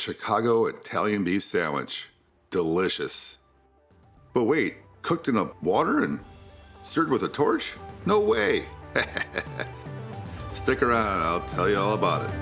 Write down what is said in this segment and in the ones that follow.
Chicago Italian beef sandwich. Delicious. But wait, cooked in water and seared with a torch? No way. Stick around, I'll tell you all about it.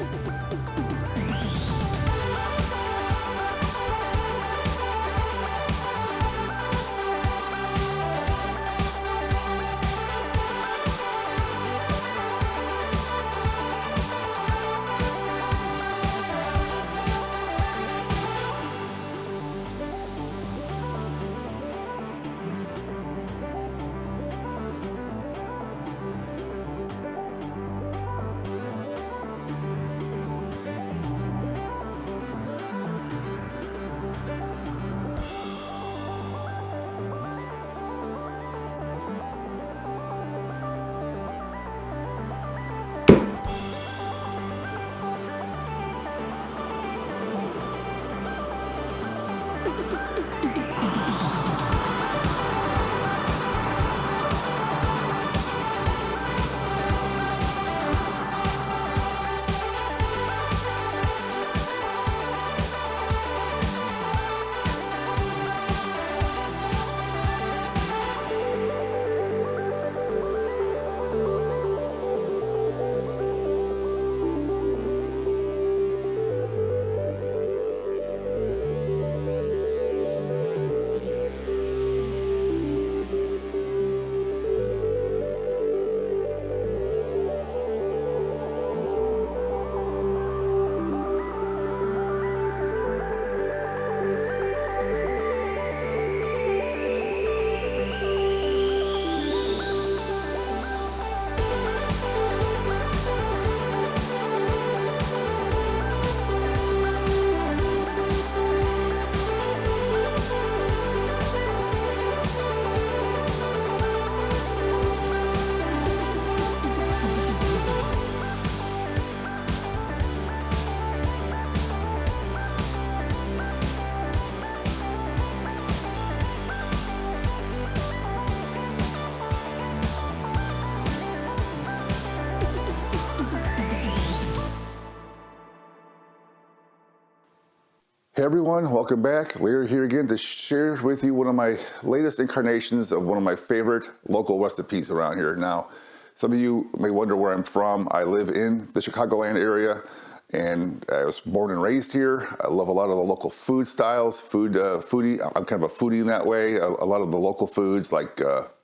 Hey everyone, welcome back. Lear here again to share with you one of my latest incarnations of one of my favorite local recipes around here. Now, some of you may wonder where I'm from. I live in the Chicagoland area and I was born and raised here. I love a lot of the local food styles, foodie. I'm kind of a foodie in that way. A lot of the local foods like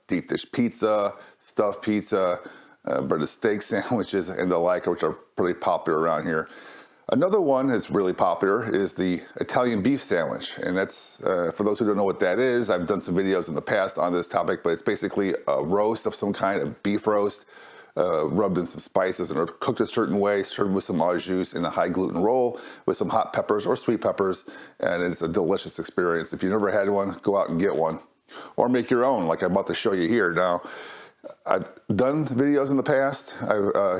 deep dish pizza, stuffed pizza, breaded steak sandwiches and the like, which are pretty popular around here. Another one that's really popular is the Italian beef sandwich, and that's, for those who don't know what that is, I've done some videos in the past on this topic, but it's basically a roast of some kind, a beef roast, rubbed in some spices and cooked a certain way, served with some au jus in a high gluten roll with some hot peppers or sweet peppers, and it's a delicious experience. If you've never had one, go out and get one, or make your own like I'm about to show you here. Now, I've done videos in the past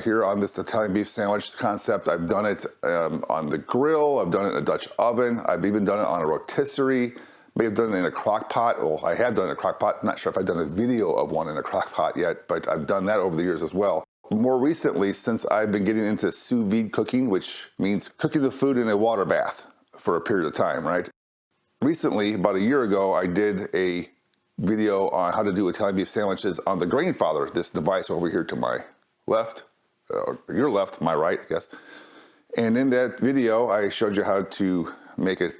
here on this Italian beef sandwich concept. I've done it on the grill. I've done it in a Dutch oven. I've even done it on a rotisserie. May have done it in a crock pot. Well, I have done it in a crock pot. I'm not sure if I've done a video of one in a crock pot yet, but I've done that over the years as well. More recently, since I've been getting into sous vide cooking, which means cooking the food in a water bath for a period of time, right? Recently, about a year ago, I did a video on how to do Italian beef sandwiches on the Grainfather, this device over here to my left, your left, my right, I guess. And in that video, I showed you how to make a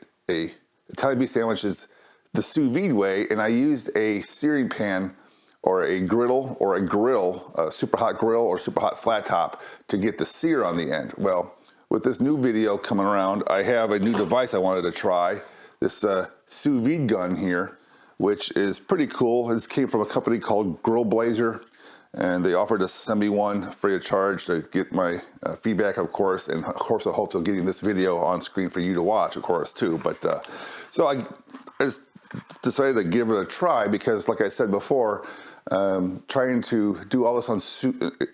Italian beef sandwiches the sous vide way, and I used a searing pan or a griddle or a grill, a super hot grill or super hot flat top to get the sear on the end. Well, with this new video coming around, I have a new device I wanted to try, this sous vide gun here, which is pretty cool. This came from a company called GrillBlazer, and they offered to send me one free of charge to get my feedback, of course, and of course I hope of getting this video on screen for you to watch, of course, too. But so I just decided to give it a try because, like I said before, trying to do all this on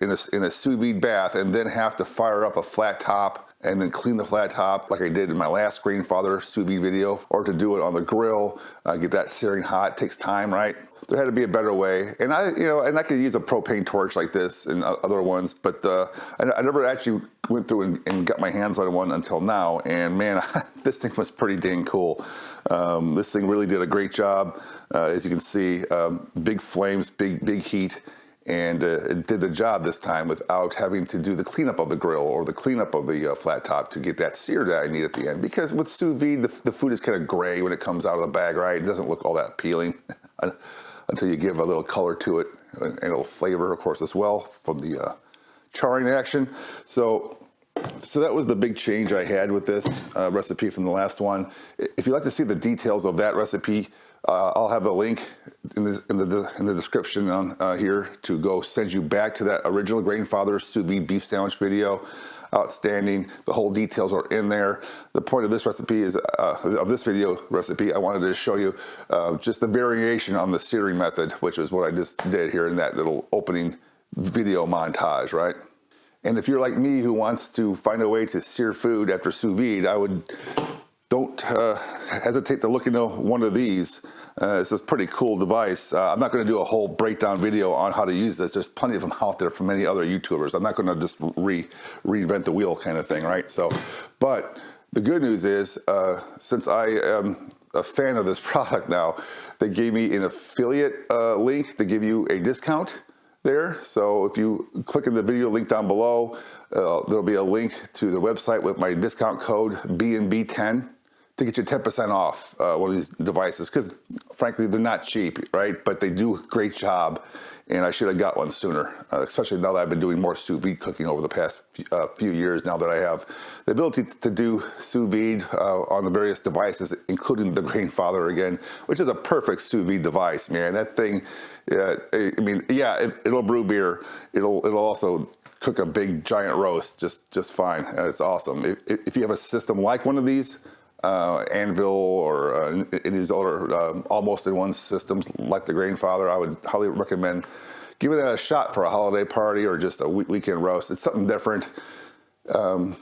in a sous vide bath and then have to fire up a flat top and then clean the flat top like I did in my last Grandfather sous vide video, or to do it on the grill, get that searing hot. It takes time, right? There had to be a better way, and I could use a propane torch like this and other ones, but I never actually went through and got my hands on one until now. And man, this thing was pretty dang cool. This thing really did a great job. As you can see, big flames, big heat, and it did the job this time without having to do the cleanup of the grill or the cleanup of the flat top to get that sear that I need at the end. Because with sous vide, the food is kind of gray when it comes out of the bag, right? It doesn't look all that appealing until you give a little color to it and a little flavor, of course, as well from the charring action. So that was the big change I had with this recipe from the last one. If you'd like to see the details of that recipe, I'll have a link in the description on here to go send you back to that original Grandfather sous vide beef sandwich video. Outstanding. The whole details are in there. The point of this recipe is, of this video recipe, I wanted to show you just the variation on the searing method, which is what I just did here in that little opening video montage, right? And if you're like me who wants to find a way to sear food after sous vide, don't hesitate to look into one of these. It's a pretty cool device. I'm not going to do a whole breakdown video on how to use this. There's plenty of them out there from many other YouTubers. I'm not going to just reinvent the wheel kind of thing, right? So, but the good news is, since I am a fan of this product now, they gave me an affiliate link to give you a discount there. So if you click in the video link down below, there'll be a link to the website with my discount code BEER-N-BBQ to get you 10% off one of these devices, because frankly they're not cheap, right? But they do a great job, and I should have got one sooner, especially now that I've been doing more sous vide cooking over the past few years. Now that I have the ability to do sous vide on the various devices, including the Grandfather again, which is a perfect sous vide device, man. That thing, I mean, yeah, it'll brew beer. It'll also cook a big giant roast just fine. It's awesome. If you have a system like one of these, Anvil or any of these older almost in one systems like the Grandfather, I would highly recommend giving that a shot for a holiday party or just a weekend roast. It's something different, and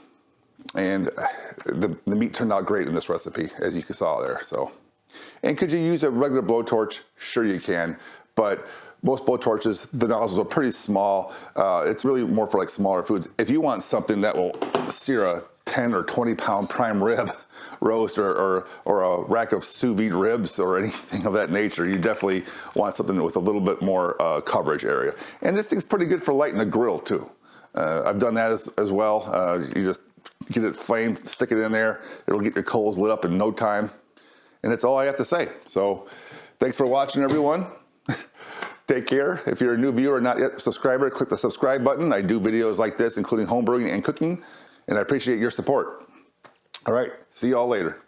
the meat turned out great in this recipe, as you saw there. So, and could you use a regular blowtorch? Sure you can, but most blowtorches, the nozzles are pretty small. It's really more for like smaller foods. If you want something that will sear a 10 or 20 pound prime rib roast or a rack of sous vide ribs or anything of that nature, you definitely want something with a little bit more coverage area. And this thing's pretty good for lighting the grill too. I've done that as well. You just get it flamed, stick it in there. It'll get your coals lit up in no time. And that's all I have to say. So thanks for watching, everyone. Take care. If you're a new viewer or not yet a subscriber, click the subscribe button. I do videos like this, including homebrewing and cooking, and I appreciate your support. All right, see y'all later.